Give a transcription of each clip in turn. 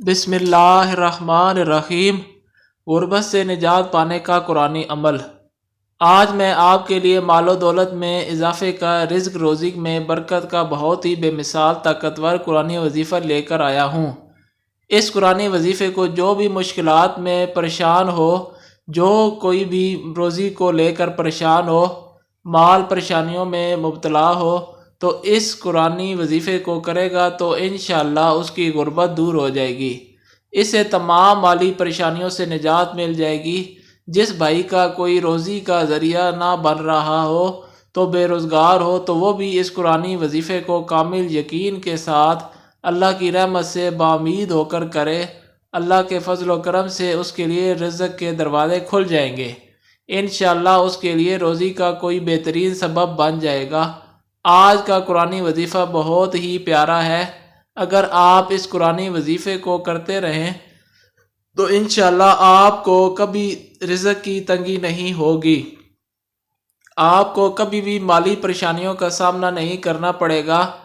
बिस्मिल्लाहिर्रहमानिर्रहीम। गुर्बत से निजात पाने का कुरानी अमल। आज मैं आपके लिए मालो दौलत में इजाफे का, रिज़्क रोज़ी में बरकत का बहुत ही बेमिसाल ताकतवर कुरानी वजीफ़ा लेकर आया हूँ। इस कुरानी वजीफ़े को जो भी मुश्किलात में परेशान हो, जो कोई भी रोज़ी को लेकर परेशान हो, माल परेशानियों में मुब्तला हो, तो इस कुरानी वजीफ़े को करेगा तो इंशाअल्लाह उसकी गुर्बत दूर हो जाएगी। इससे तमाम माली परेशानियों से निजात मिल जाएगी। जिस भाई का कोई रोज़ी का ज़रिया ना बन रहा हो, तो बेरोज़गार हो, तो वो भी इस कुरानी वजीफ़े को कामिल यकीन के साथ अल्लाह की रहमत से बाउम्मीद होकर करे। अल्लाह के फजल व करम से उसके लिए रिज़्क़ के दरवाज़े खुल जाएंगे। इंशाअल्लाह उसके लिए रोज़ी का कोई बेहतरीन सबब बन जाएगा। आज का कुरानी वजीफ़ा बहुत ही प्यारा है। अगर आप इस कुरानी वजीफ़े को करते रहें तो इंशाअल्लाह आपको कभी रिज़्क़ की तंगी नहीं होगी। आपको कभी भी माली परेशानियों का सामना नहीं करना पड़ेगा।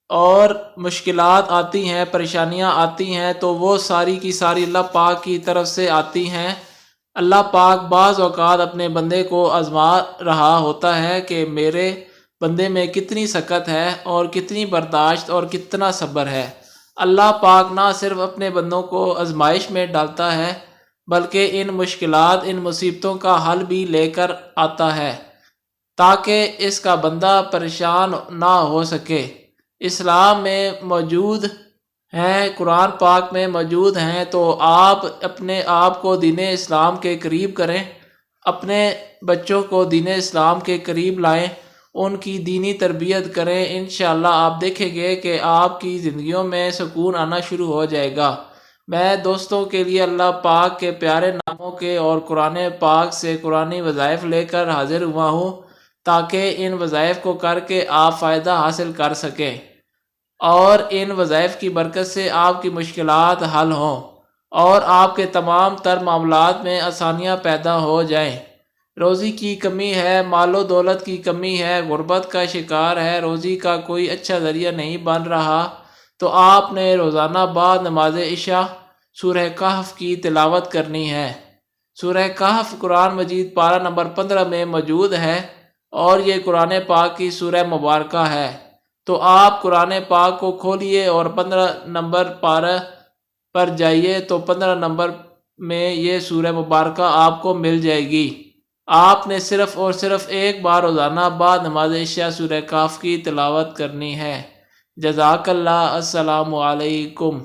और मुश्किलात आती हैं, परेशानियां आती हैं, तो वो सारी की सारी अल्लाह पाक की तरफ से आती हैं। अल्लाह पाक बाज़ औक़ात अपने बंदे को आज़मा रहा होता है कि मेरे बंदे में कितनी सकत है और कितनी बर्दाश्त और कितना सब्र है। अल्लाह पाक ना सिर्फ अपने बंदों को आजमाइश में डालता है, बल्कि इन मुश्किलात, इन मुसीबतों का हल भी लेकर आता है ताकि इसका बंदा परेशान ना हो सके। इस्लाम में मौजूद हैं, कुरान पाक में मौजूद हैं, तो आप अपने आप को दीन इस्लाम के करीब करें, अपने बच्चों को दीन इस्लाम के करीब लाएं, उनकी दीनी तरबियत करें। इंशाअल्लाह आप देखेंगे कि आपकी ज़िंदगियों में सुकून आना शुरू हो जाएगा। मैं दोस्तों के लिए अल्लाह पाक के प्यारे नामों के और कुरान पाक से कुरानी वज़ाइफ लेकर हाजिर हुआ हूँ ताकि इन वज़ाइफ को करके आप फ़ायदा हासिल कर सकें और इन वज़ाइफ की बरकत से आपकी मुश्किलात हल हों और आपके तमाम तर मामलात में आसानियाँ पैदा हो जाएं। रोज़ी की कमी है, मालो दौलत की कमी है, गुर्बत का शिकार है, रोज़ी का कोई अच्छा ज़रिया नहीं बन रहा, तो आपने रोज़ाना बाद नमाज इशा सूरह कहफ की तिलावत करनी है। सूरह कहफ कुरान मजीद पारा नंबर 15 में मौजूद है और ये कुरान पाक की सूरह मुबारक है। तो आप कुरान पाक को खोलिए और 15 नंबर पारा पर जाइए, तो 15 नंबर में ये सूरह मुबारक आपको मिल जाएगी। आपने सिर्फ़ और सिर्फ एक बार रोज़ाना बाद नमाज इशा सूरह कहफ की तिलावत करनी है। जज़ाकल्लाह। अस्सलामु अलैकुम।